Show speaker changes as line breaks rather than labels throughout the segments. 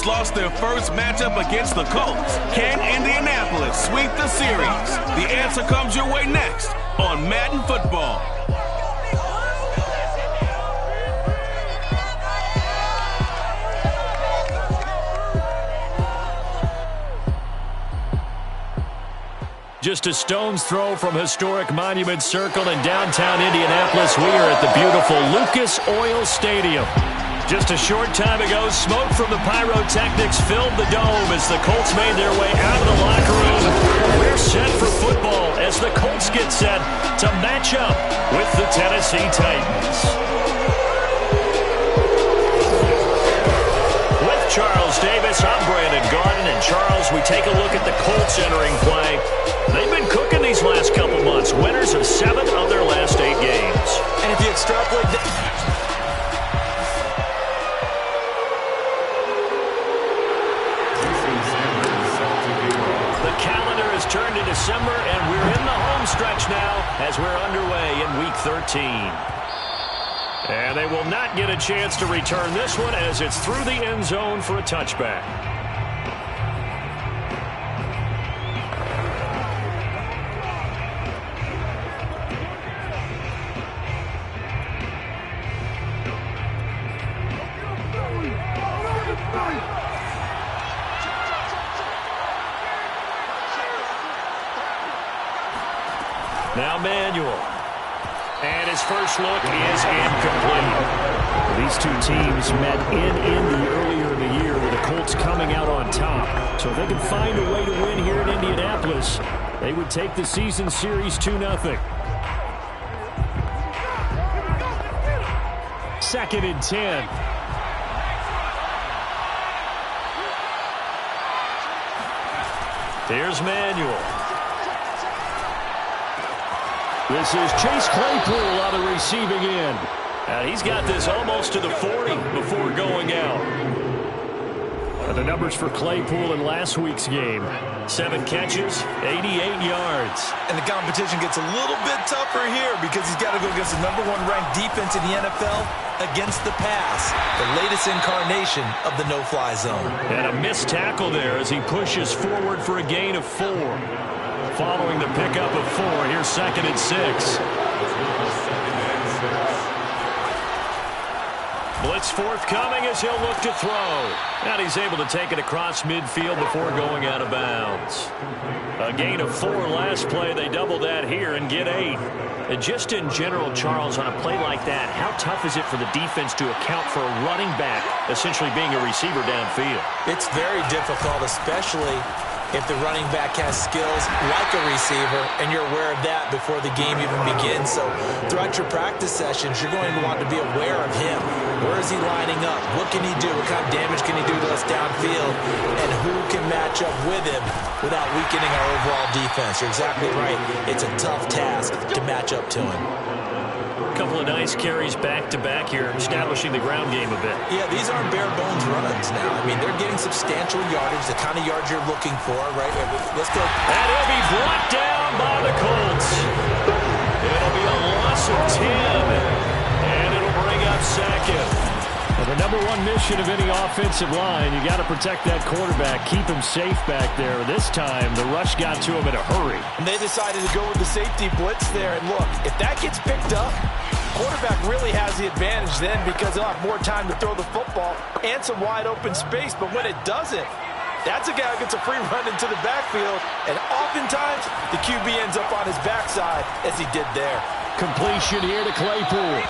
just lost their first matchup against the Colts. Can Indianapolis sweep the series? The answer comes your way next on Madden Football.
Just a stone's throw from historic Monument Circle in downtown Indianapolis. We are at the beautiful Lucas Oil Stadium. Just a short time ago, smoke from the pyrotechnics filled the dome as the Colts made their way out of the locker room. We're set for football as the Colts get set to match up with the Tennessee Titans. With Charles Davis, I'm Brandon Garden. And Charles, we take a look at the Colts entering play. They've been cooking these last couple months. Winners of 7 of their last 8 games.
And if you extrapolate
the calendar has turned to December, and we're in the home stretch now as we're underway in Week 13. And they will not get a chance to return this one as it's through the end zone for a touchback. Now Manuel. And his first look is incomplete. These two teams met in Indy earlier in the year with the Colts coming out on top. So if they can find a way to win here in Indianapolis, they would take the season series 2-0. 2nd and 10. Here's Manuel. This is Chase Claypool on the receiving end. He's got this almost to the 40 before going out. The numbers for Claypool in last week's game. 7 catches, 88 yards.
And the competition gets a little bit tougher here because he's got to go against the #1 ranked defense in the NFL against the pass. The latest incarnation of the no-fly zone.
And a missed tackle there as he pushes forward for a gain of 4. Following the pickup of 4, here's 2nd and 6. Blitz forthcoming as he'll look to throw. And he's able to take it across midfield before going out of bounds. A gain of 4 last play. They double that here and get 8. And just in general, Charles, on a play like that, how tough is it for the defense to account for a running back essentially being a receiver downfield?
It's very difficult, especially if the running back has skills like a receiver, and you're aware of that before the game even begins. So throughout your practice sessions, you're going to want to be aware of him. Where is he lining up? What can he do? What kind of damage can he do to us downfield? And who can match up with him without weakening our overall defense? You're exactly right. It's a tough task to match up to him.
A couple of nice carries back-to-back here, establishing the ground game a bit.
Yeah, these aren't bare-bones runs now. I mean, they're getting substantial yardage, the kind of yards you're looking for, right? Let's go.
And he'll be brought down by the Colts. It'll be a loss of 10, and it'll bring up 2nd. Well, the #1 mission of any offensive line, you got to protect that quarterback, keep him safe back there. This time, the rush got to him in a hurry.
And they decided to go with the safety blitz there. And look, if that gets picked up, quarterback really has the advantage then because he'll have more time to throw the football and some wide open space. But when it doesn't, that's a guy who gets a free run into the backfield. And oftentimes, the QB ends up on his backside as he did there.
Completion here to Claypool.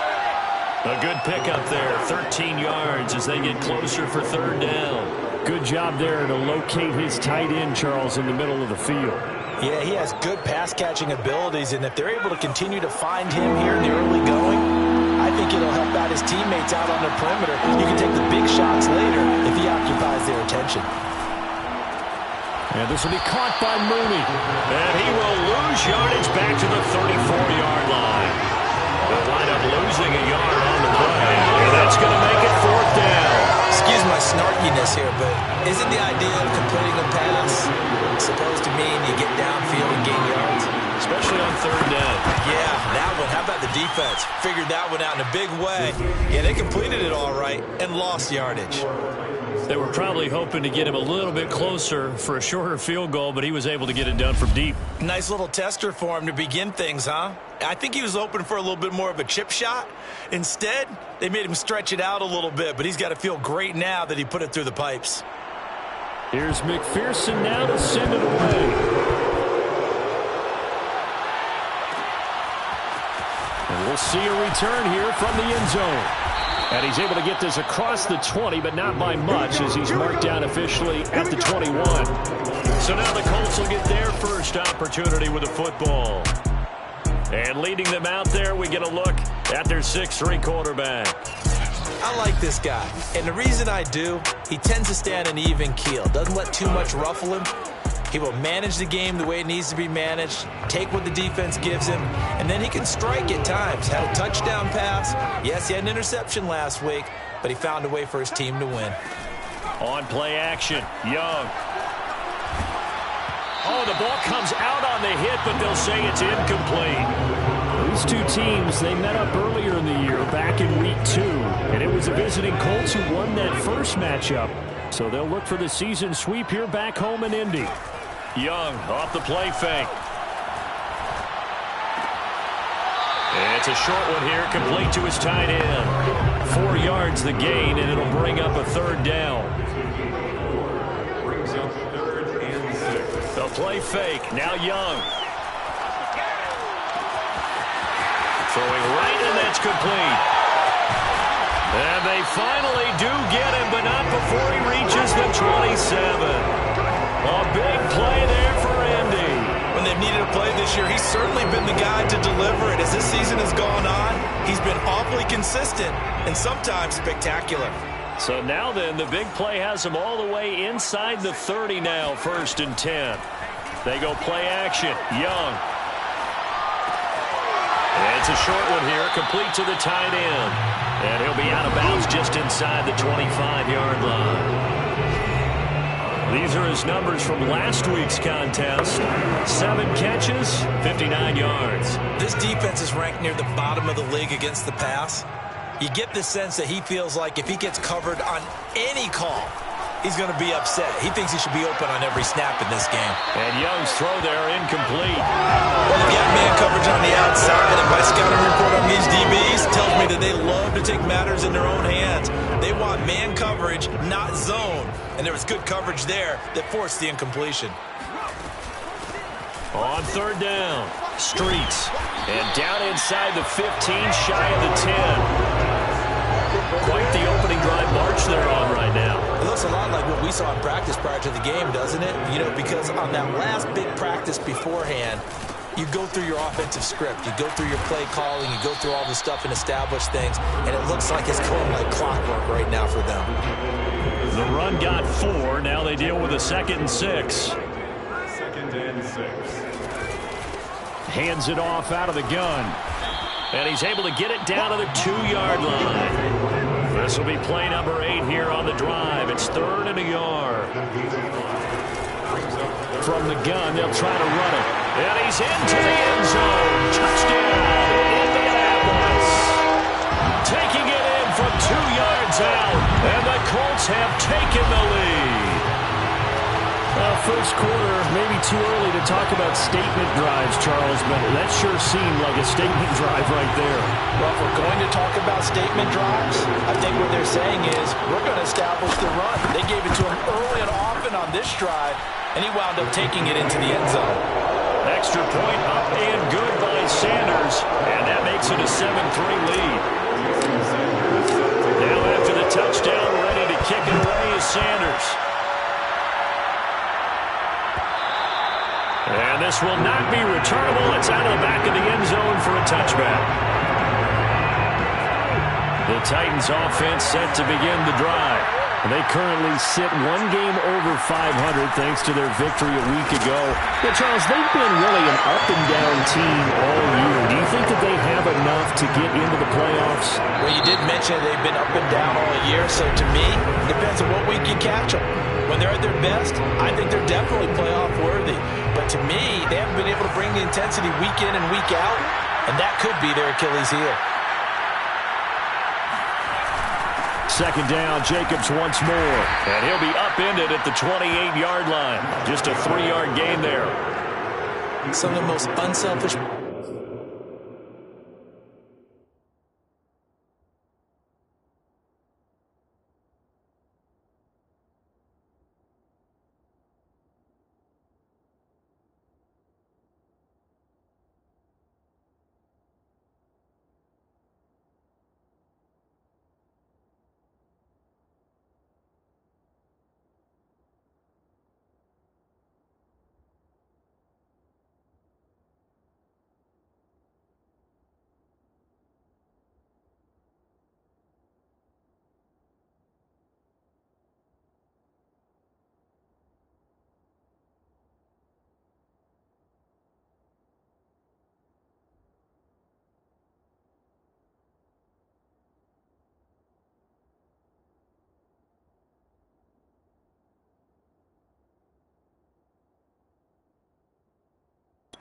A good pickup there, 13 yards as they get closer for 3rd down. Good job there to locate his tight end, Charles, in the middle of the field.
Yeah, he has good pass-catching abilities, and if they're able to continue to find him here in the early going, I think it'll help out his teammates out on the perimeter. You can take the big shots later if he occupies their attention.
And this will be caught by Mooney. And he will lose yardage back to the 34-yard line. They'll wind up losing a yard on the play. And that's going to make it 4th down.
Excuse my snarkiness here, but isn't the idea of completing a pass supposed to mean you get downfield and gain yards?
Especially on 3rd down.
Yeah, that one. How about the defense? Figured that one out in a big way. Yeah, they completed it all right and lost yardage.
They were probably hoping to get him a little bit closer for a shorter field goal, but he was able to get it done from deep.
Nice little tester for him to begin things, huh? I think he was hoping for a little bit more of a chip shot. Instead, they made him stretch it out a little bit, but he's got to feel great now that he put it through the pipes.
Here's McPherson now to send it away. And we'll see a return here from the end zone. And he's able to get this across the 20, but not by much as he's marked down officially at the 21. So now the Colts will get their first opportunity with the football. And leading them out there, we get a look at their 6'3" quarterback.
I like this guy, and the reason I do, he tends to stay on an even keel. Doesn't let too much ruffle him. He will manage the game the way it needs to be managed, take what the defense gives him, and then he can strike at times. Had a touchdown pass. Yes, he had an interception last week, but he found a way for his team to win.
On play action, Young. Oh, the ball comes out on the hit, but they'll say it's incomplete. These two teams, they met up earlier in the year, back in week 2, and it was the visiting Colts who won that first matchup. So they'll look for the season sweep here back home in Indy. Young off the play fake. And it's a short one here, complete to his tight end. 4 yards the gain, and it'll bring up a 3rd down. The play fake, now Young. Throwing right, and that's complete. And they finally do get him, but not before he reaches the 27. A big play there for Indy.
When they've needed a play this year, he's certainly been the guy to deliver it. As this season has gone on, he's been awfully consistent and sometimes spectacular.
So now then, the big play has them all the way inside the 30 now, 1st and 10. They go play action. Young. And it's a short one here, complete to the tight end. And he'll be out of bounds just inside the 25-yard line. These are his numbers from last week's contest. 7 catches, 59 yards.
This defense is ranked near the bottom of the league against the pass. You get the sense that he feels like if he gets covered on any call, he's going to be upset. He thinks he should be open on every snap in this game.
And Young's throw there incomplete.
Well, if you have man coverage on the outside, and my scouting report on these DBs tells me that they love to take matters in their own hands. They want man coverage, not zone. And there was good coverage there that forced the incompletion.
On 3rd down, Streets. And down inside the 15, shy of the 10. Quite the opening drive march they're on right now.
It looks a lot like what we saw in practice prior to the game, doesn't it? You know, because on that last big practice beforehand, you go through your offensive script. You go through your play calling. You go through all the stuff and establish things. And it looks like it's going like clockwork right now for them.
The run got 4. Now they deal with a 2nd and 6.
2nd and 6.
Hands it off out of the gun. And he's able to get it down to the 2-yard line. This will be play number 8 here on the drive. It's 3rd and a yard. From the gun, they'll try to run it. And he's into the end zone. Touchdown, Indianapolis. Taking it in from 2 yards out. And the Colts have taken the lead. First quarter, maybe too early to talk about statement drives, Charles, but that sure seemed like a statement drive right there.
Well, if we're going to talk about statement drives, I think what they're saying is we're going to establish the run. They gave it to him early and often on this drive, and he wound up taking it into the end zone.
Extra point up and good by Sanders, and that makes it a 7-3 lead. Now after the touchdown, ready to kick it away is Sanders. And this will not be returnable. It's out of the back of the end zone for a touchback. The Titans offense set to begin the drive. They currently sit 1 game over 500 thanks to their victory a week ago. But Charles, they've been really an up-and-down team all year. Do you think that they have enough to get into the playoffs?
Well, you did mention they've been up and down all year, so to me, it depends on what week you catch them. When they're at their best, I think they're definitely playoff worthy. But to me, they haven't been able to bring the intensity week in and week out, and that could be their Achilles heel.
Second down, Jacobs once more. And he'll be upended at the 28-yard line. Just a 3-yard gain there.
Some of the most unselfish.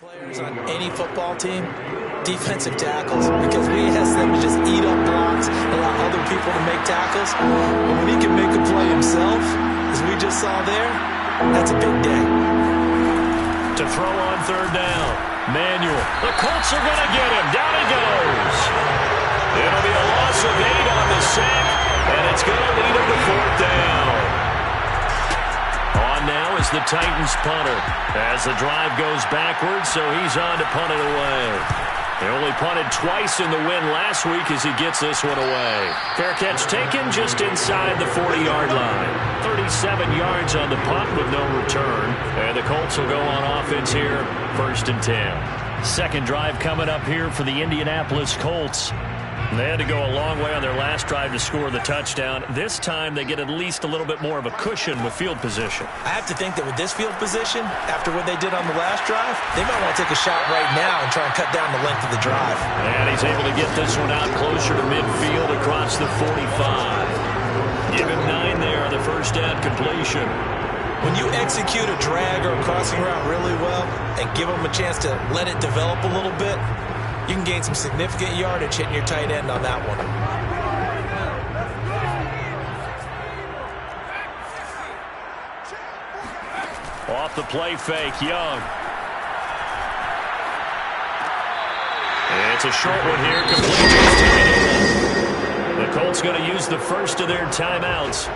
Players on any football team, defensive tackles, because we ask them to just eat up blocks, allow other people to make tackles. But when he can make a play himself, as we just saw there, that's a big day.
To throw on third down, Manuel. The Colts are going to get him. Down he goes. It'll be a loss of 8 on the sack, and it's going to lead him to fourth down. On now is the Titans punter as the drive goes backwards, so he's on to punt it away. They only punted twice in the win last week as he gets this one away. Fair catch taken just inside the 40-yard line. 37 yards on the punt with no return. And the Colts will go on offense here, 1st and 10. Second drive coming up here for the Indianapolis Colts. They had to go a long way on their last drive to score the touchdown. This time they get at least a little bit more of a cushion with field position.
I have to think that with this field position, after what they did on the last drive, they might want to take a shot right now and try and cut down the length of the drive.
And he's able to get this one out closer to midfield across the 45. Give him 9 there on the first down completion.
When you execute a drag or a crossing route really well and give them a chance to let it develop a little bit, you can gain some significant yardage hitting your tight end on that one.
Off the play fake, Young. It's a short one here, complete. The Colts going to use the first of their timeouts.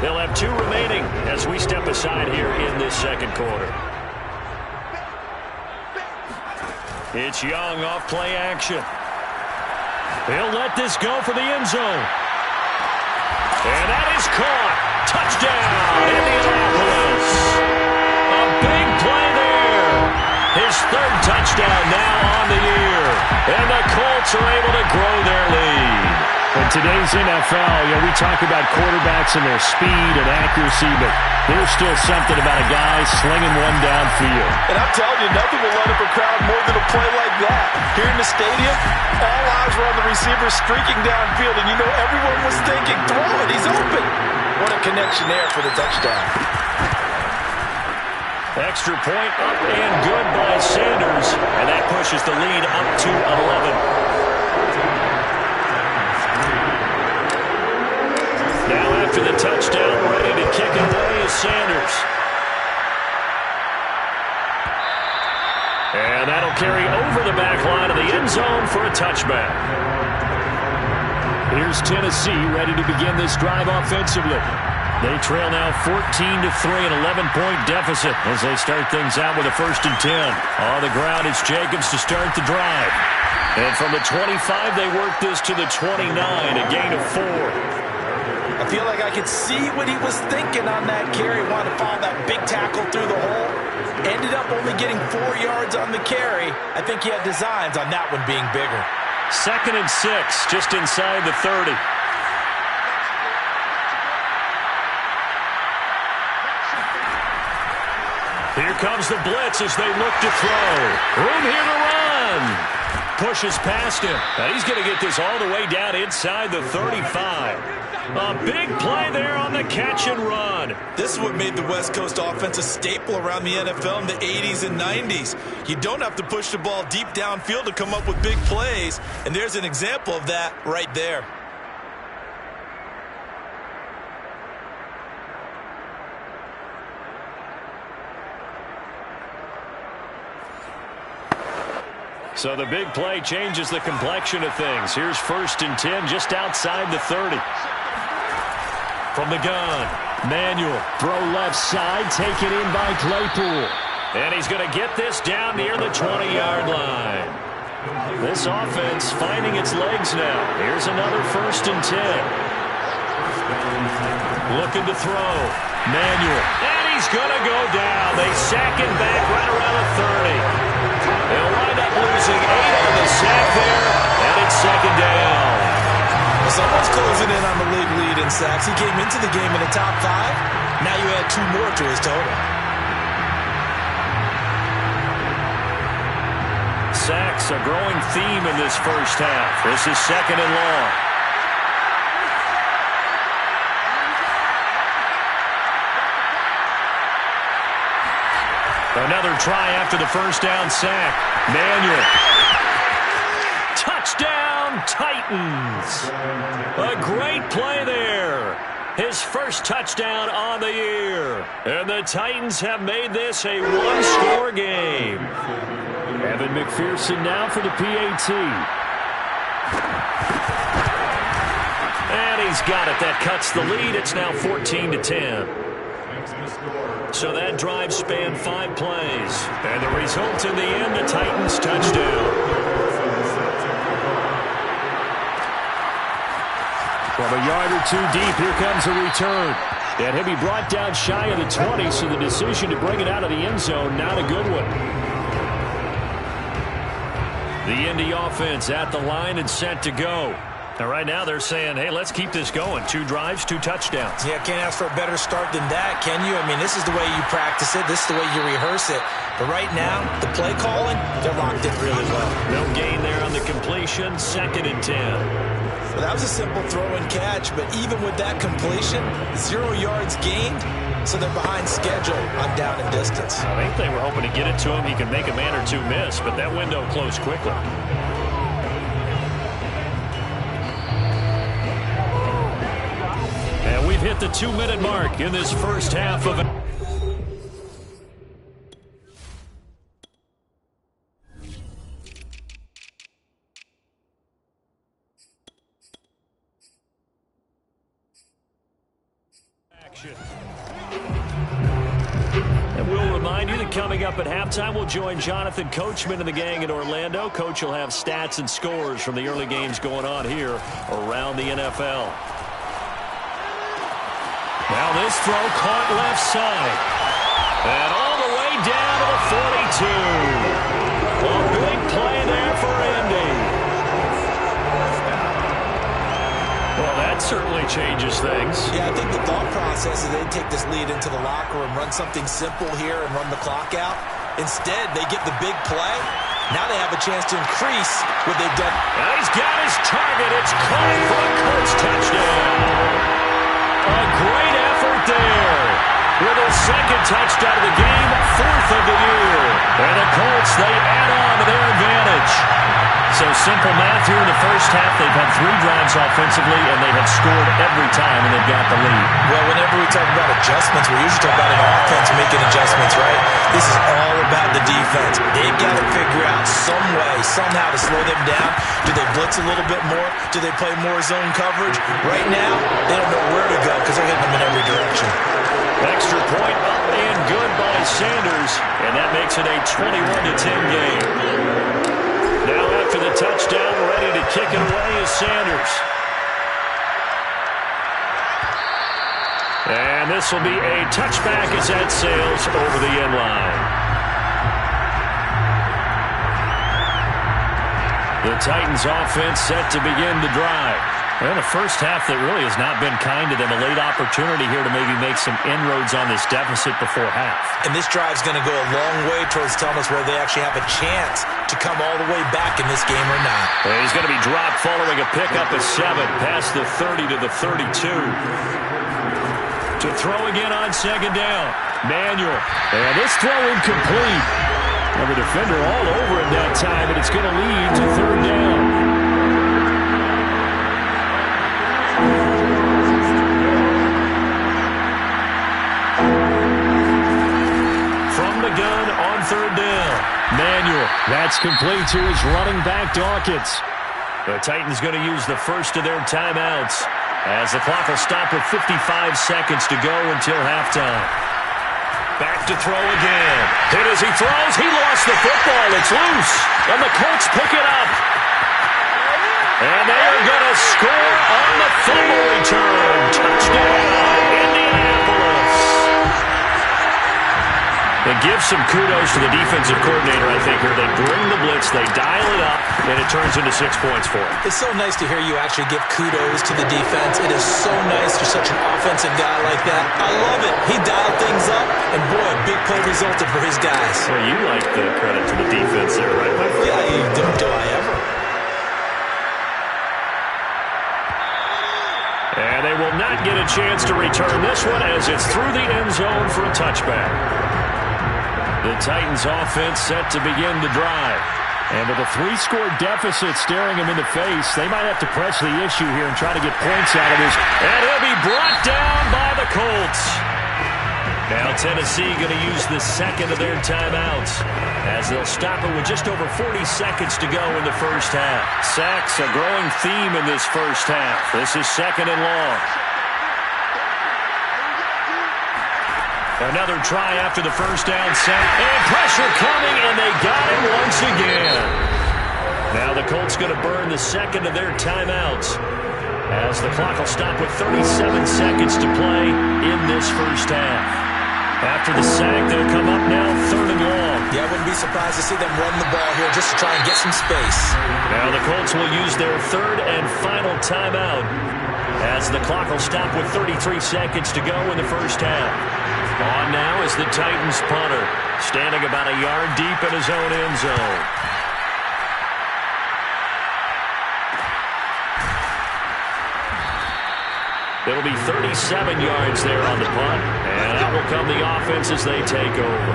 They'll have 2 remaining as we step aside here in this second quarter. It's Young off play action. He'll let this go for the end zone. And that is caught. Touchdown, Indianapolis. A big play there. His 3rd touchdown now on the year. And the Colts are able to grow their lead.
In today's NFL, we talk about quarterbacks and their speed and accuracy, but there's still something about a guy slinging one downfield.
And I'm telling you, nothing will light up a crowd more than a play like that. Here in the stadium, all eyes were on the receiver streaking downfield, and you know everyone was thinking, throw it, he's open. What a connection there for the touchdown.
Extra point up and good by Sanders, and that pushes the lead up to 11. Now after the touchdown, ready to kick it away is Sanders. And that'll carry over the back line of the end zone for a touchback.
Here's Tennessee ready to begin this drive offensively.
They trail now 14-3, an 11-point deficit as they start things out with a 1st and 10. On the ground, it's Jacobs to start the drive. And from the 25, they work this to the 29, a gain of 4.
I feel like I could see what he was thinking on that carry. Wanted to follow that big tackle through the hole. Ended up only getting 4 yards on the carry. I think he had designs on that one being bigger.
2nd and 6, just inside the 30. Here comes the blitz as they look to throw. Room here to run. Pushes past him. And he's going to get this all the way down inside the 35. A big play there on the catch and run.
This is what made the West Coast offense a staple around the NFL in the 80s and 90s. You don't have to push the ball deep downfield to come up with big plays, and there's an example of that right there.
So the big play changes the complexion of things. Here's 1st and 10 just outside the 30. From the gun, Manuel. Throw left side, taken in by Claypool. And he's going to get this down near the 20-yard line. This offense finding its legs now. Here's another 1st and 10. Looking to throw. Manuel. And he's going to go down. They sack him back right around the 30. They'll wind up losing 8 on the sack there. And it's 2nd down.
Well, someone's closing in on the league lead in sacks. He came into the game in the top 5. Now you add 2 more to his total.
Sacks, a growing theme in this first half. This is 2nd and long. Another try after the first down sack. Manuel. Touchdown, Titans. A great play there. His first touchdown on the year. And the Titans have made this a one-score game. Evan McPherson now for the PAT. And he's got it. That cuts the lead. It's now 14-10. So that drive spanned 5 plays. And the result in the end, the Titans touchdown. From a yard or 2 deep, here comes a return. And he'll be brought down shy of the 20, so the decision to bring it out of the end zone, not a good one. The Indy offense at the line and set to go. Now, right now, they're saying, hey, let's keep this going. 2 drives, 2 touchdowns.
Yeah, can't ask for a better start than that, can you? I mean, this is the way you practice it. This is the way you rehearse it. But right now, the play calling, they're locked in really well.
No gain there on the completion. 2nd and 10.
Well, that was a simple throw and catch, but even with that completion, 0 yards gained, so they're behind schedule on down and distance.
I think they were hoping to get it to him. He could make a man or 2 miss, but that window closed quickly. And we've hit the 2-minute mark in this first half of it. And we'll remind you that coming up at halftime, we'll join Jonathan Coachman and the gang in Orlando. Coach will have stats and scores from the early games going on here around the NFL. Now this throw caught left side. And all the way down to the 42. A big play there for Indy. Well, that certainly changes things.
Yeah, I think the thought process is they take this lead into the locker room, run something simple here and run the clock out. Instead, they get the big play. Now they have a chance to increase what they've done.
Now he's got his target. It's caught for a Colts touchdown. A great effort there. With a 2nd touchdown of the game, 4th of the year. And the Colts, they add on to their advantage. So simple math here in the first half. They've had 3 drives offensively, and they have scored every time, and they've got the lead.
Well, whenever we talk about adjustments, we usually talk about an offense making adjustments, right? This is all about the defense. They've got to figure out some way, somehow to slow them down. Do they blitz a little bit more? Do they play more zone coverage? Right now, they don't know where to go because they're hitting them in every direction.
Extra point up and good by Sanders, and that makes it a 21-10 game. Now after the touchdown, ready to kick it away is Sanders. And this will be a touchback as that sails over the end line. The Titans offense set to begin the drive. Well, the first half that really has not been kind to them. A late opportunity here to maybe make some inroads on this deficit before half.
And this drive's going to go a long way towards telling us whether they actually have a chance to come all the way back in this game or not.
Well, he's going to be dropped following a pickup of 7 past the 30 to the 32. To throw again on 2nd down. Manuel. And this throw incomplete. And the defender all over him that time, and it's going to lead to 3rd down. From the done on third down. Manuel.
That's complete to his running back, Dawkins.
The Titans going to use the first of their timeouts as the clock will stop with 55 seconds to go until halftime. Back to throw again. Hit as he throws. He lost the football. It's loose. And the Colts pick it up. And they are going to score on the fumble return. Touchdown, Indianapolis. They give some kudos to the defensive coordinator, I think, here. They bring the blitz, they dial it up, and it turns into 6 points for them.
It's so nice to hear you actually give kudos to the defense. It is so nice for such an offensive guy like that. I love it. He dialed things up, and boy, a big play resulted for his guys.
Well, you like the credit to the defense there, right, my friend?
Yeah, you do I ever.
And they will not get a chance to return this one as it's through the end zone for a touchback. The Titans offense set to begin the drive.
And with a 3-score deficit staring him in the face, they might have to press the issue here and try to get points out of this.
And he'll be brought down by the Colts. Now Tennessee going to use the second of their timeouts as they'll stop it with just over 40 seconds to go in the first half. Sacks a growing theme in this first half. This is second and long. Another try after the first down sack. And pressure coming, and they got it once again. Now the Colts going to burn the second of their timeouts as the clock will stop with 37 seconds to play in this first half. After the sack, they'll come up now third and long.
Yeah, I wouldn't be surprised to see them run the ball here just to try and get some space.
Now the Colts will use their third and final timeout as the clock will stop with 33 seconds to go in the first half. On now is the Titans punter, standing about a yard deep in his own end zone. It'll be 37 yards there on the punt, and out will come the offense as they take over.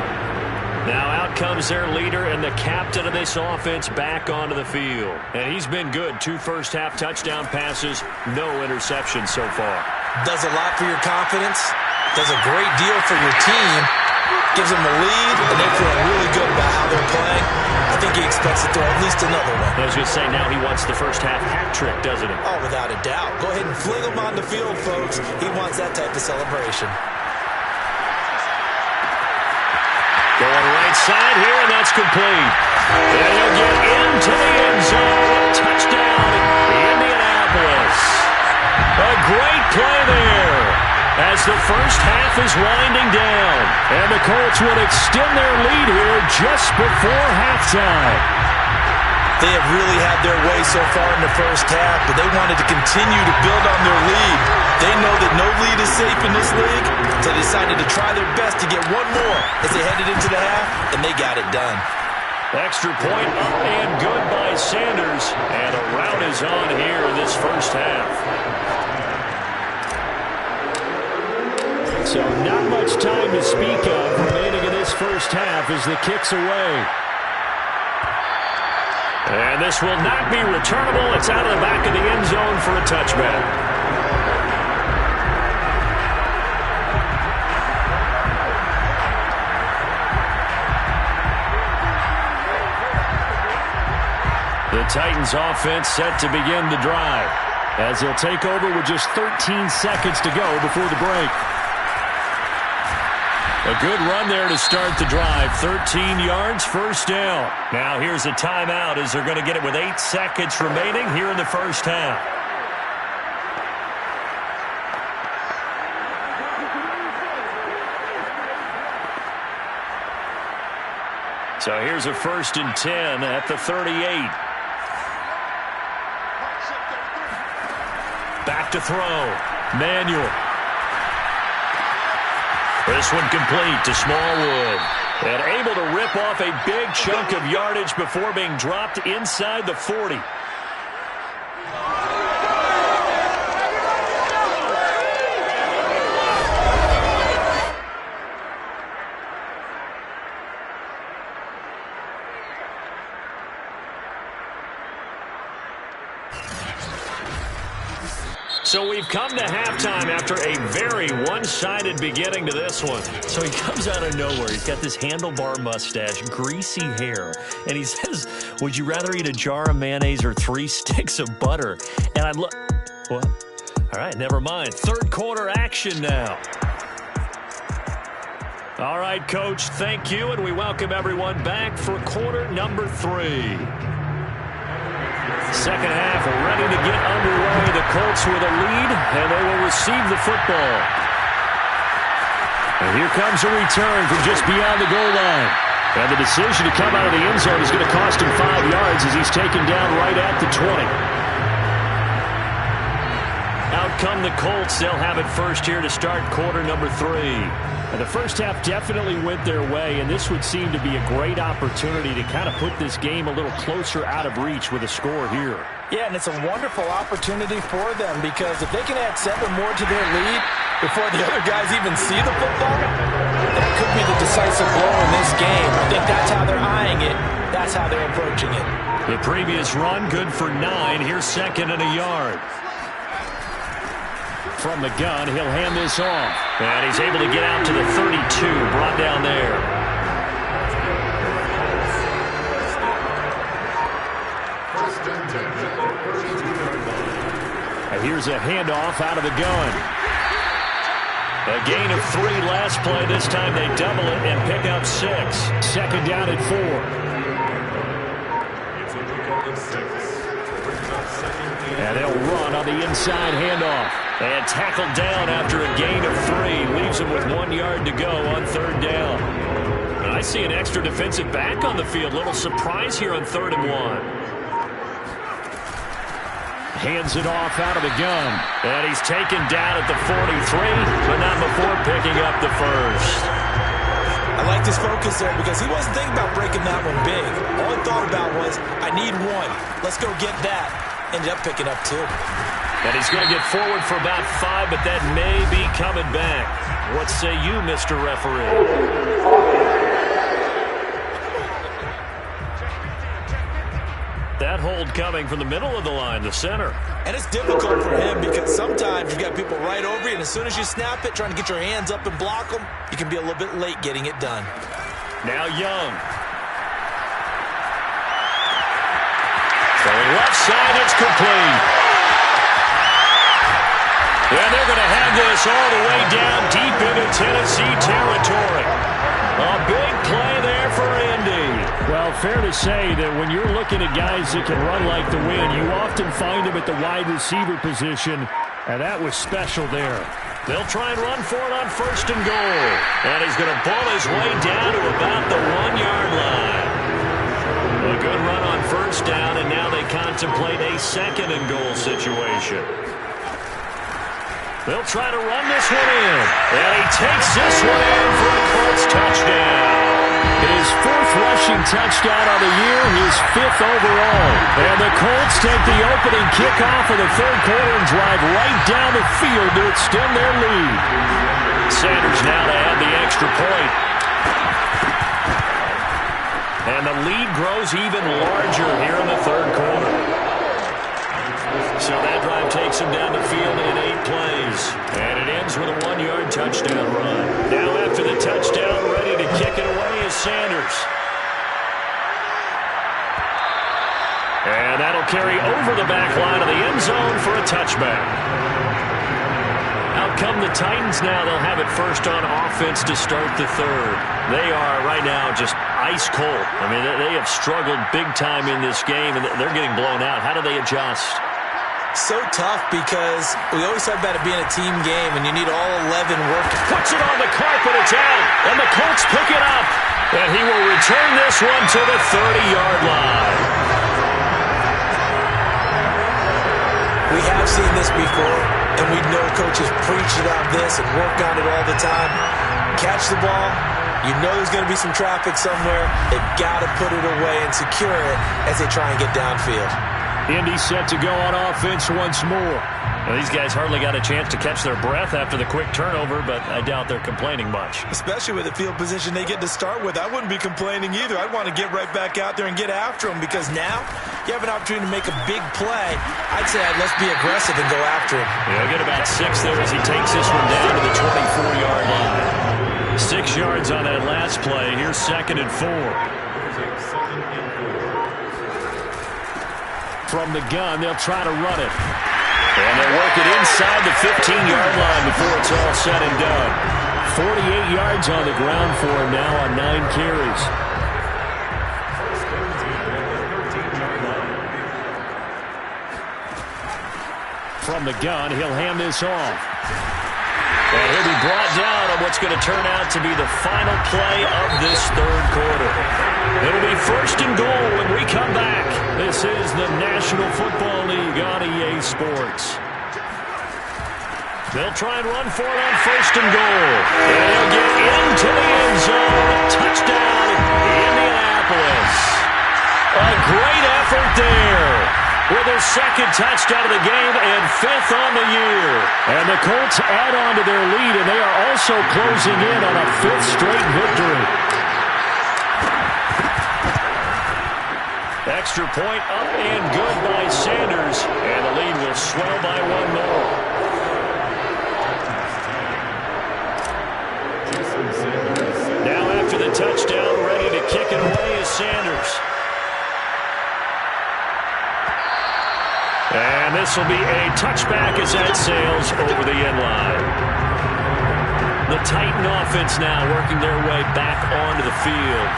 Now out comes their leader and the captain of this offense back onto the field. And he's been good. 2 first-half touchdown passes, no interceptions so far.
Does a lot for your confidence. Does a great deal for your team. Gives them a lead, and they feel really good about how they're playing. I think he expects to throw at least another one.
I was going to say, now he wants the first-half hat trick, doesn't he?
Oh, without a doubt. Go ahead and fling him on the field, folks. He wants that type of celebration.
Going right side here, and that's complete. And he'll get into the end zone. Touchdown, Indianapolis. A great play there as the first half is winding down.
And the Colts will extend their lead here just before halftime.
They have really had their way so far in the first half, but they wanted to continue to build on their lead. They know that no lead is safe in this league, so they decided to try their best to get one more as they headed into the half, and they got it done.
Extra point up and good by Sanders, and a rout is on here in this first half.
So not much time to speak of remaining in this first half as the kick's away.
And this will not be returnable. It's out of the back of the end zone for a touchback. The Titans offense set to begin the drive
as they'll take over with just 13 seconds to go before the break.
A good run there to start the drive. 13 yards, first down. Now here's a timeout as they're going to get it with 8 seconds remaining here in the first half. So here's a 1st and 10 at the 38. Back to throw. Manuel. This one complete to Smallwood. And able to rip off a big chunk of yardage before being dropped inside the 40. So we've come to halftime after a very one-sided beginning to this one. So he comes out of nowhere. He's got this handlebar mustache, greasy hair, and he says, would you rather eat a jar of mayonnaise or 3 sticks of butter? And I look, what? All right, never mind. Third quarter action now. All right, Coach, thank you, and we welcome everyone back for quarter number 3. Second half ready to get underway. The Colts with a lead, and they will receive the football. And here comes a return from just beyond the goal line. And the decision to come out of the end zone is going to cost him 5 yards as he's taken down right at the 20. Out come the Colts. They'll have it first here to start quarter number 3. And the first half definitely went their way, and this would seem to be a great opportunity to kind of put this game a little closer out of reach with a score here.
Yeah, and it's a wonderful opportunity for them because if they can add 7 more to their lead before the other guys even see the football, that could be the decisive blow in this game. I think that's how they're eyeing it. That's how they're approaching it.
The previous run, good for 9. Here's second and a yard. From the gun, he'll hand this off. And he's able to get out to the 32, brought down there. And here's a handoff out of the gun. A gain of 3 last play. This time they double it and pick up 6. Second down at 4. And they'll run on the inside handoff. And tackled down after a gain of 3. Leaves him with 1 yard to go on third down. And I see an extra defensive back on the field. Little surprise here on 3rd and 1. Hands it off out of the gun. And he's taken down at the 43, but not before picking up the first.
I like this focus there because he wasn't thinking about breaking that one big. All he thought about was, I need 1. Let's go get that. Ended up picking up 2.
And he's going to get forward for about 5, but that may be coming back. What say you, Mr. Referee? That hold coming from the middle of the line, the center.
And it's difficult for him because sometimes you've got people right over you, and as soon as you snap it, trying to get your hands up and block them, you can be a little bit late getting it done.
Now Young. Throwing left side, it's complete. And they're going to have this all the way down deep into Tennessee territory. A big play there for Indy.
Well, fair to say that when you're looking at guys that can run like the wind, you often find them at the wide receiver position, and that was special there.
They'll try and run for it on 1st and goal. And he's going to pull his way down to about the 1-yard line. A good run on 1st down, and now they contemplate a 2nd and goal situation. They'll try to run this one in. And he takes this one in for a Colts touchdown.
His 4th rushing touchdown on the year, his 5th overall. And the Colts take the opening kickoff of the 3rd quarter and drive right down the field to extend their lead.
Sanders now to add the extra point. And the lead grows even larger here in the 3rd quarter. So that drive takes him down the field in 8 plays. And it ends with a 1-yard touchdown run. Now after the touchdown, ready to kick it away is Sanders. And that'll carry over the back line of the end zone for a touchback. Out come the Titans now. They'll have it first on offense to start the 3rd. They are right now just ice cold. I mean, they have struggled big time in this game, and they're getting blown out. How do they adjust?
So tough because we always talk about it being a team game, and you need all 11 working.
Puts it on the carpet, it's out, and the Colts pick it up. And he will return this one to the 30-yard line.
We have seen this before, and we know coaches preach about this and work on it all the time. Catch the ball. You know there's going to be some traffic somewhere. They've got to put it away and secure it as they try and get downfield.
Indy set to go on offense once more.
Well, these guys hardly got a chance to catch their breath after the quick turnover, but I doubt they're complaining much.
Especially with the field position they get to start with. I wouldn't be complaining either. I'd want to get right back out there and get after them because now you have an opportunity to make a big play. I'd say let's be aggressive and go after him.
He'll get about 6 there as he takes this one down to the 24-yard line. 6 yards on that last play. Here's 2nd and 4.
From the gun, they'll try to run it.
And they'll work it inside the 15-yard line before it's all said and done.
48 yards on the ground for him now on 9 carries. From the gun, he'll hand this off.
And he'll be brought down on what's going to turn out to be the final play of this 3rd quarter. It'll be 1st and goal when we come back. This is the National Football League on EA Sports. They'll try and run for it on 1st and goal. And he'll get into the end zone. Touchdown, Indianapolis. A great effort there. With his 2nd touchdown of the game and 5th on the year.
And the Colts add on to their lead, and they are also closing in on a 5th straight victory.
Extra point up and good by Sanders, and the lead will swell by 1 more. Now after the touchdown, ready to kick it away is Sanders. And this will be a touchback as that sails over the end line. The Titan offense now working their way back onto the field.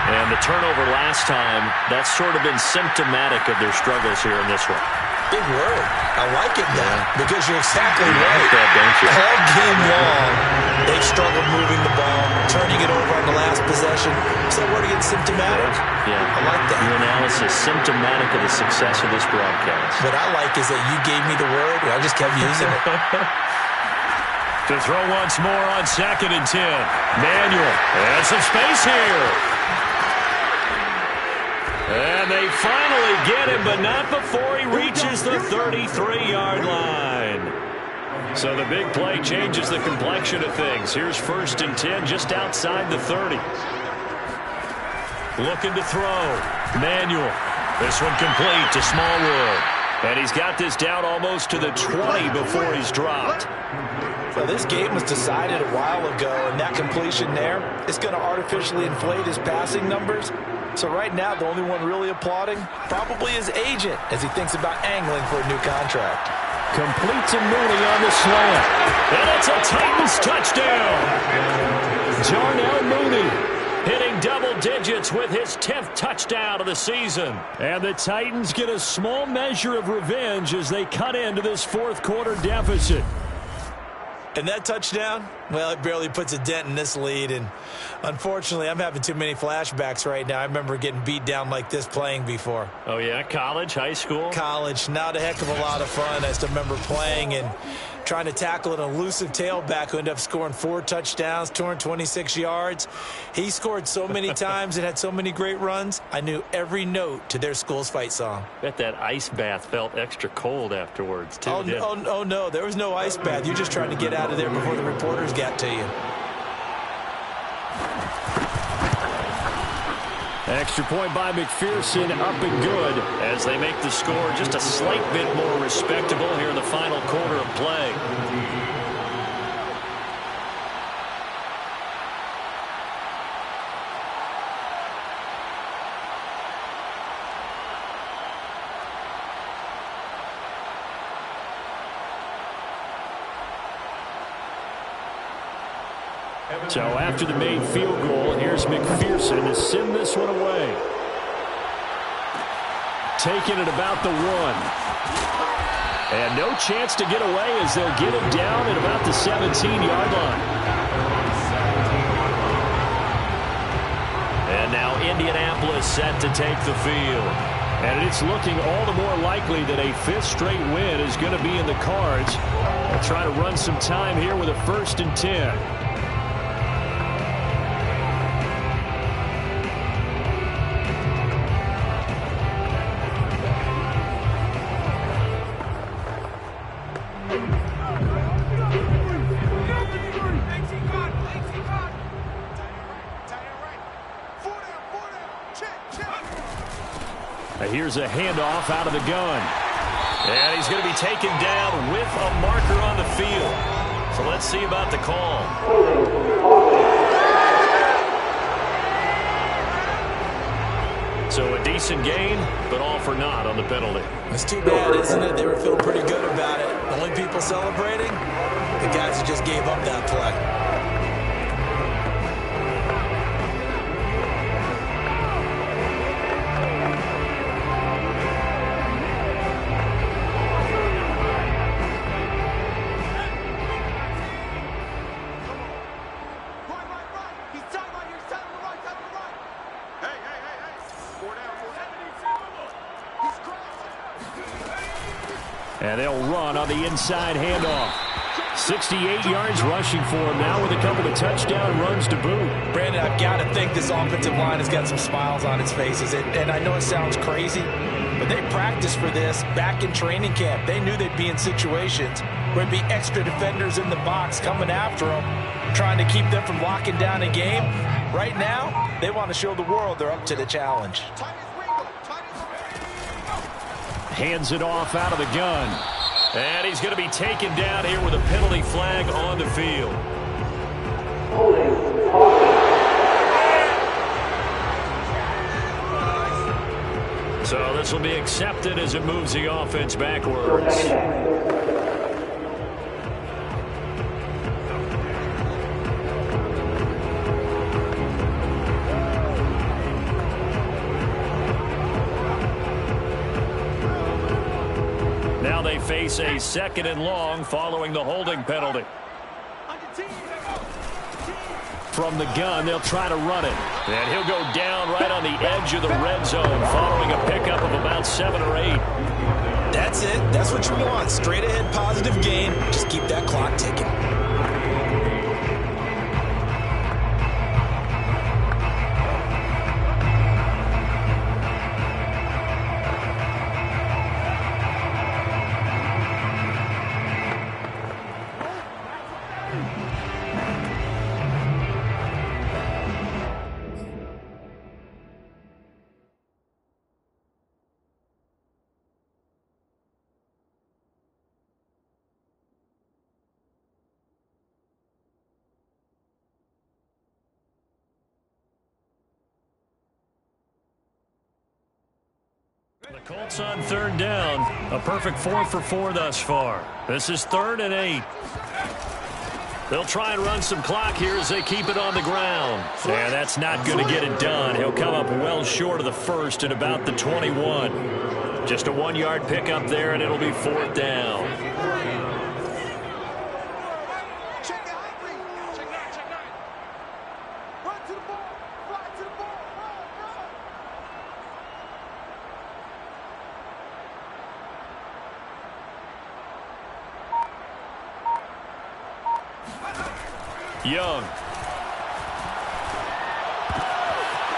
And the turnover last time, that's sort of been symptomatic of their struggles here in this one.
Big word. I like it now because you're exactly right.
Like that, don't you?
All game long, they've struggled moving the ball, turning it over on the last possession. Is that word again, symptomatic?
Yeah.
I like that.
Your analysis, symptomatic of the success of this broadcast.
What I like is that you gave me the word, and I just kept using it.
To throw once more on 2nd and 10. Manuel has some space here. And they finally get him, but not before he reaches the 33-yard line. So the big play changes the complexion of things. Here's 1st and 10 just outside the 30. Looking to throw. Manuel. This one complete to Smallwood. And he's got this down almost to the 20 before he's dropped.
Well, this game was decided a while ago, and that completion there is going to artificially inflate his passing numbers. So right now, the only one really applauding probably his agent as he thinks about angling for a new contract.
Complete to Mooney on the slant.
And it's a Titans touchdown.
Darnell Mooney
hitting double digits with his 10th touchdown of the season.
And the Titans get a small measure of revenge as they cut into this 4th quarter deficit.
And that touchdown, well, it barely puts a dent in this lead. And unfortunately, I'm having too many flashbacks right now. I remember getting beat down like this playing before.
Oh, yeah? College, high school?
College. Not a heck of a lot of fun. I still remember playing and trying to tackle an elusive tailback who ended up scoring 4 touchdowns, 226 yards. He scored so many times and had so many great runs, I knew every note to their school's fight song.
Bet that ice bath felt extra cold afterwards, too.
Oh, no, there was no ice bath. You're just trying to get out of there before the reporters got to you.
Extra point by McPherson, up and good.
As they make the score just a slight bit more respectable here in the final quarter of play.
So after the made field goal, here's McPherson to send this one away. Taking it about the 1. And no chance to get away as they'll get it down at about the 17-yard line.
And now Indianapolis set to take the field.
And it's looking all the more likely that a 5th straight win is going to be in the cards. They'll try to run some time here with a 1st and 10.
Here's a handoff out of the gun. And he's going to be taken down with a marker on the field. So let's see about the call. So a decent gain, but all for naught on the penalty.
It's too bad, isn't it? They were feeling pretty good about it. The only people celebrating, the guys who just gave up that play.
And they'll run on the inside handoff. 68 yards rushing for him now with a couple of touchdown runs to boot.
Brandon, I've got to think this offensive line has got some smiles on its faces. And I know it sounds crazy, but they practiced for this back in training camp. They knew they'd be in situations where there'd be extra defenders in the box coming after them, trying to keep them from locking down a game. Right now, they want to show the world they're up to the challenge.
Hands it off out of the gun. And he's going to be taken down here with a penalty flag on the field. So this will be accepted as it moves the offense backwards. Now they face a 2nd and long following the holding penalty. From the gun, they'll try to run it. And he'll go down right on the edge of the red zone following a pickup of about 7 or 8.
That's it. That's what you want. Straight ahead positive gain. Just keep that clock ticking.
The Colts on 3rd down. A perfect 4 for 4 thus far. This is 3rd and 8. They'll try and run some clock here as they keep it on the ground. Yeah, that's not going to get it done. He'll come up well short of the first at about the 21. Just a 1-yard pickup there, and it'll be 4th down. Young.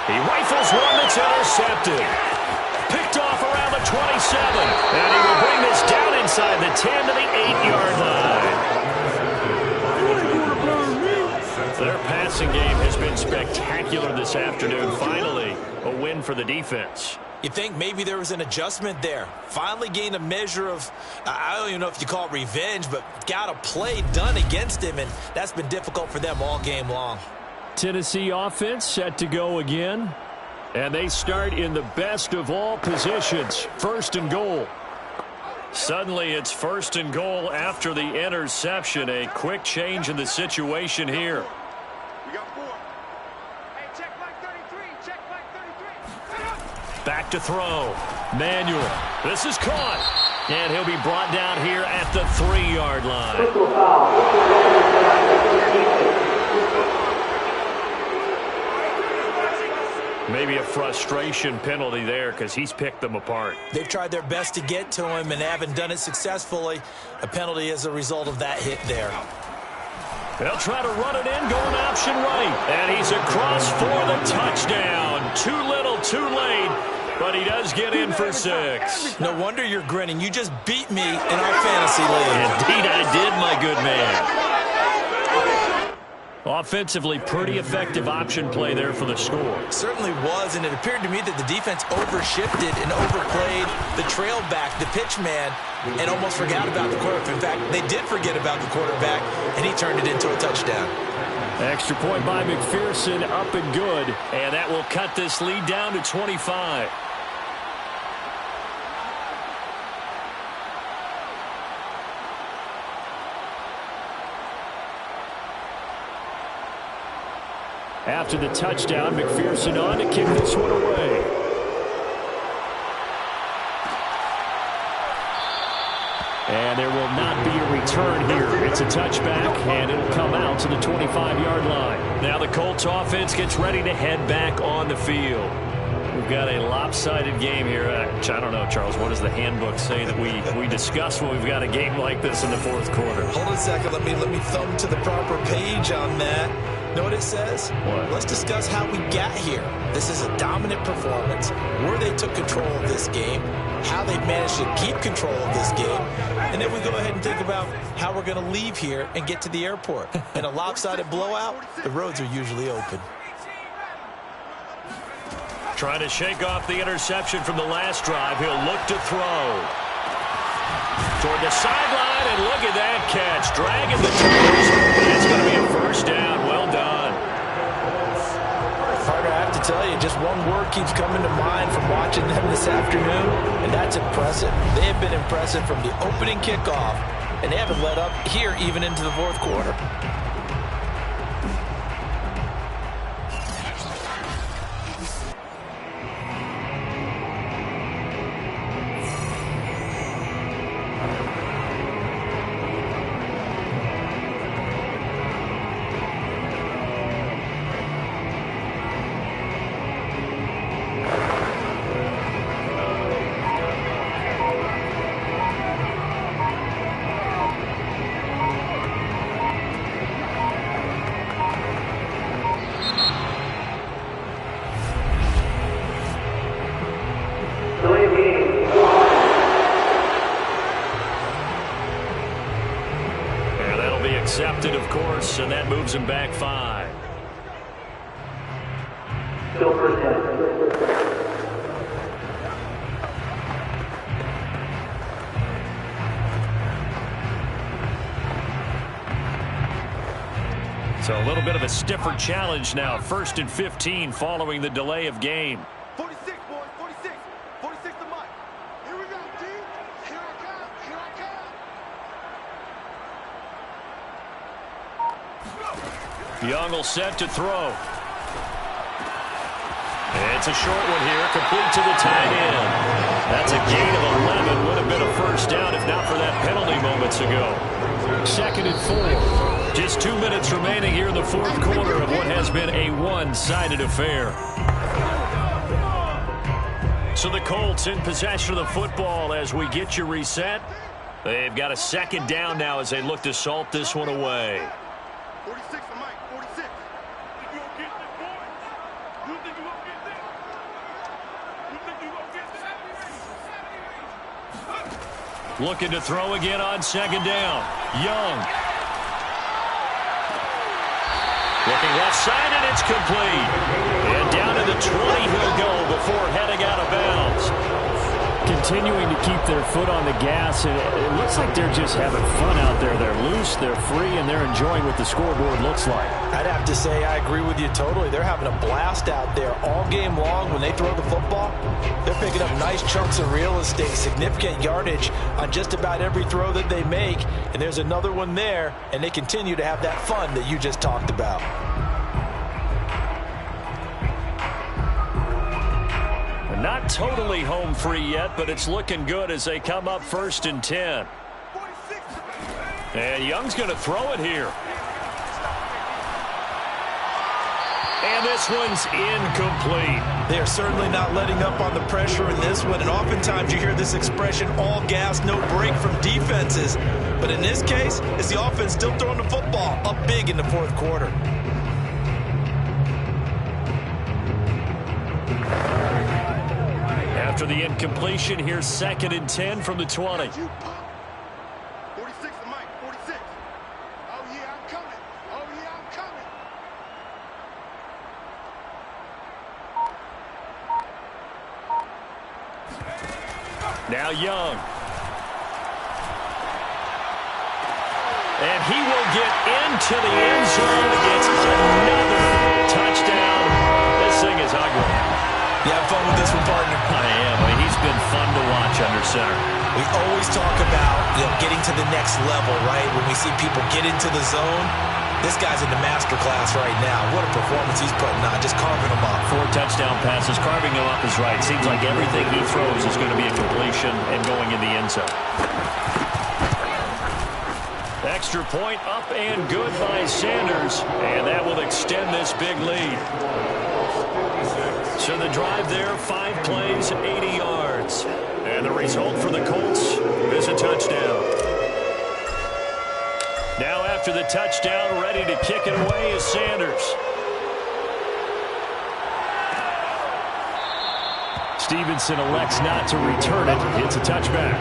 He rifles one that's intercepted. Picked off around the 27. And he will bring this down inside the 10 to the 8-yard line. Their passing game has been spectacular this afternoon. Finally, a win for the defense.
You think maybe there was an adjustment there. Finally gained a measure of, I don't even know if you call it revenge, but got a play done against him, and that's been difficult for them all game long.
Tennessee offense set to go again. And they start in the best of all positions, 1st and goal. Suddenly it's 1st and goal after the interception. A quick change in the situation here. Back to throw. Manuel. This is caught. And he'll be brought down here at the 3-yard line. Maybe a frustration penalty there because he's picked them apart.
They've tried their best to get to him and haven't done it successfully. A penalty as a result of that hit there.
They'll try to run it in, going option right. And he's across for the touchdown. Too little, too late. But he does get in for 6.
No wonder you're grinning. You just beat me in our fantasy league.
Indeed I did, my good man. Offensively, pretty effective option play there for the score.
Certainly was, and it appeared to me that the defense overshifted and overplayed the trail back, the pitch man, and almost forgot about the quarterback. In fact, they did forget about the quarterback, and he turned it into a touchdown.
Extra point by McPherson, up and good, and that will cut this lead down to 25. After the touchdown, McPherson on to kick this one away. And there will not be a return here. It's a touchback, and it'll come out to the 25-yard line. Now the Colts offense gets ready to head back on the field. We've got a lopsided game here. I don't know, Charles, what does the handbook say that we discuss when we've got a game like this in the fourth quarter?
Hold on a second. Let me thumb to the proper page on that. Know what it says?
What?
Let's discuss how we got here. This is a dominant performance, where they took control of this game, how they managed to keep control of this game, and then we go ahead and think about how we're going to leave here and get to the airport. In a lopsided blowout, the roads are usually open.
Trying to shake off the interception from the last drive. He'll look to throw. Toward the sideline, and look at that catch. Dragging the toes. And it's going to be a first down. Well done.
Carter, I have to tell you, just one word keeps coming to mind from watching them this afternoon, and that's impressive. They have been impressive from the opening kickoff, and they haven't let up here even into the fourth quarter.
Accepted, of course, and that moves him back 5. So a little bit of a stiffer challenge now. 1st and 15 following the delay of game.
46, boys, 46. 46 to Mike. Here we go, D. Here I come. Here I come.
Young will set to throw. It's a short one here, complete to the tight end. That's a gain of 11. Would have been a first down if not for that penalty moments ago. 2nd and 4. Just 2 minutes remaining here in the fourth quarter of what has been a one-sided affair. So the Colts in possession of the football as we get you reset. They've got a 2nd down now as they look to salt this one away.
46 to Mike, 46. You gonna get this, boy? You think you gonna get this? You think you gonna get this?
Looking to throw again on 2nd down. Young. Looking left side, and it's complete. And down to the 20 he'll go before heading out of bounds. Continuing to keep their foot on the gas, and it looks like they're just having fun out there. They're loose, they're free, and they're enjoying what the scoreboard looks like.
I'd have to say I agree with you totally. They're having a blast out there all game long. When they throw the football, they're picking up nice chunks of real estate, significant yardage on just about every throw that they make. And there's another one there, and they continue to have that fun that you just talked about.
Not totally home free yet, but it's looking good as they come up 1st and 10. And Young's going to throw it here. And this one's incomplete.
They are certainly not letting up on the pressure in this one, and oftentimes you hear this expression, all gas, no break from defenses. But in this case, it's the offense still throwing the football up big in the fourth quarter.
After the incompletion, here's 2nd and 10 from the 20.
46 to Mike, 46. Oh, yeah, I'm coming. Oh, yeah, I'm coming.
Now Young. And he will get into the end zone. It's another touchdown. This thing is ugly.
You have fun with this one, partner?
I am. I mean, he's been fun to watch under center.
We always talk about, getting to the next level, right? When we see people get into the zone, this guy's in the master class right now. What a performance he's putting on, just carving them up.
4 touchdown passes. Carving them up is right. Seems like everything he throws is going to be a completion and going in the end zone. Extra point up and good by Sanders, and that will extend this big lead. So the drive there, 5 plays, 80 yards. And the result for the Colts is a touchdown. Now after the touchdown, ready to kick it away is Sanders. Stevenson elects not to return it. It's a touchback.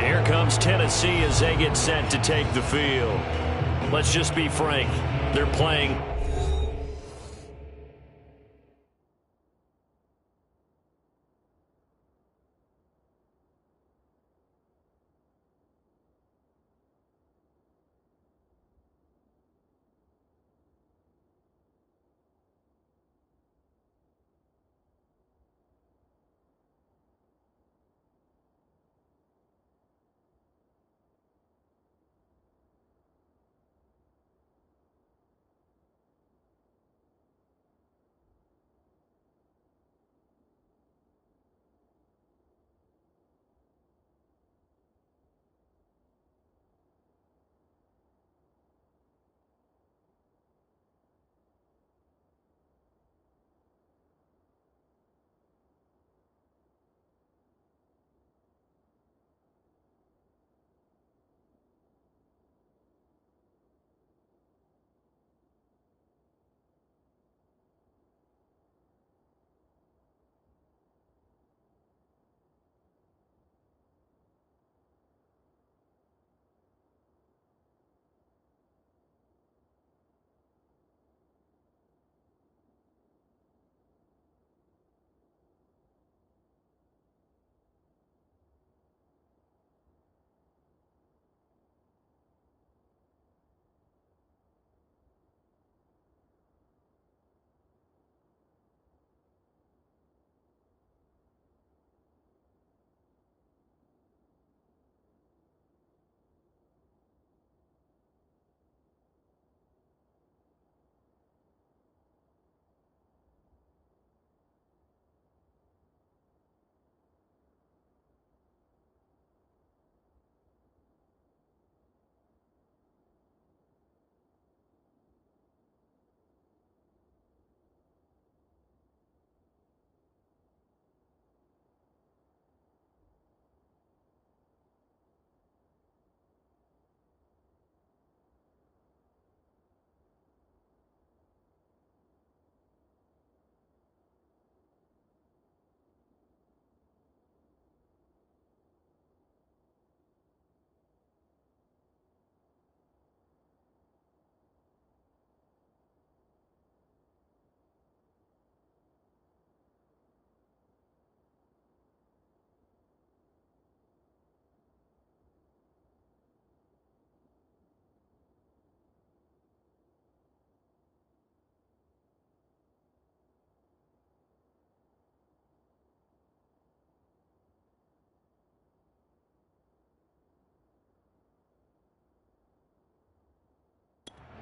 Here comes Tennessee as they get set to take the field. Let's just be frank. They're playing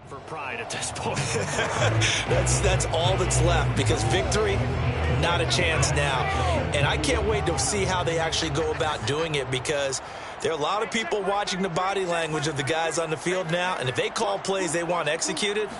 for pride at this point.
That's all that's left, because victory, not a chance now. And I can't wait to see how they actually go about doing it, because there are a lot of people watching the body language of the guys on the field now, and if they call plays they want executed,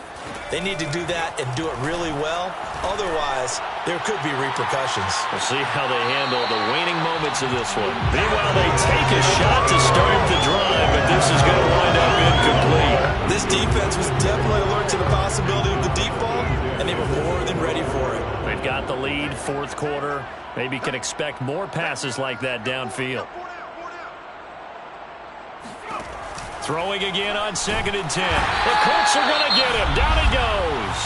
they need to do that and do it really well. Otherwise, there could be repercussions.
We'll see how they handle the waning moments of this one. Meanwhile, they take a shot to start the drive, but this is going to wind up incomplete.
This defense was definitely alert to the possibility of the deep ball, and they were more than ready for it.
They've got the lead, 4th quarter. Maybe can expect more passes like that downfield. Throwing again on 2nd and 10. The Colts are going to get him. Down he goes.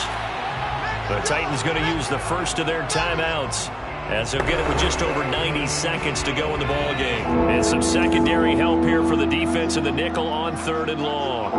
The Titans going to use the first of their timeouts. as he'll get it with just over 90 seconds to go in the ball game. And some secondary help here for the defense in the nickel on 3rd and long.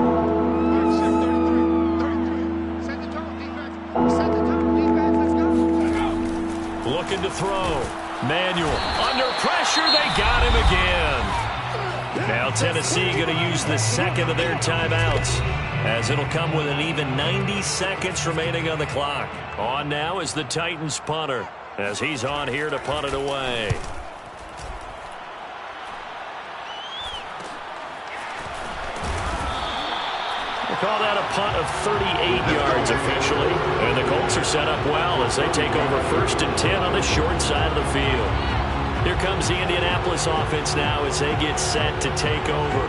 Looking to throw. Manuel under pressure. They got him again. Now Tennessee going to use the second of their timeouts, as it'll come with an even 90 seconds remaining on the clock. On now is the Titans punter, as he's on here to punt it away. We'll call that a punt of 38 yards officially. And the Colts are set up well as they take over 1st and 10 on the short side of the field. Here comes the Indianapolis offense now as they get set to take over.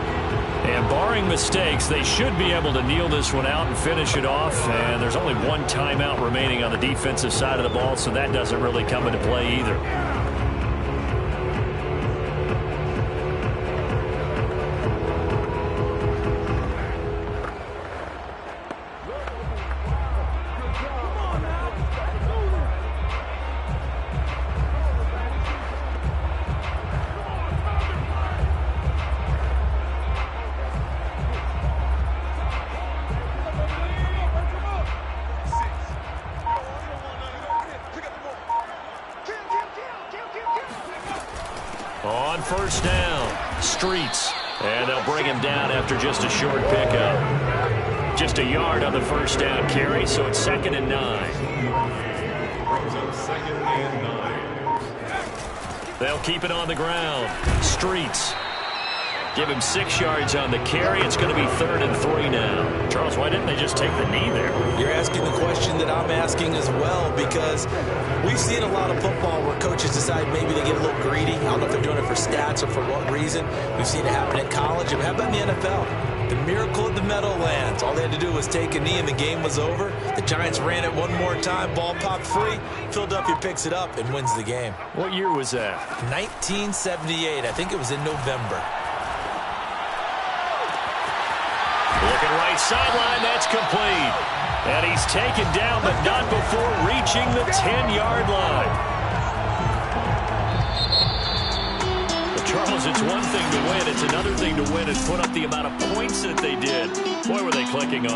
And barring mistakes, they should be able to kneel this one out and finish it off. And there's only one timeout remaining on the defensive side of the ball, so that doesn't really come into play either. On 1st down, Streets. And they'll bring him down after just a short pickup. Just a yard on the 1st down carry, so it's 2nd and 9. They'll keep it on the ground. Streets. Give him 6 yards on the carry. It's going to be 3rd and 3 now. Charles, why didn't they just take the knee there?
You're asking the question that I'm asking as well, because we've seen a lot of football where coaches decide maybe they get a little greedy. I don't know if they're doing it for stats or for what reason. We've seen it happen in college. How about in the NFL? The miracle of the Meadowlands. All they had to do was take a knee and the game was over. The Giants ran it one more time. Ball popped free. Philadelphia picks it up and wins the game.
What year was that?
1978. I think it was in November.
Looking right sideline, that's complete. And he's taken down, but not before reaching the 10-yard line. But Charles, it's one thing to win. It's another thing to win and put up the amount of points that they did. Boy, were they clicking on.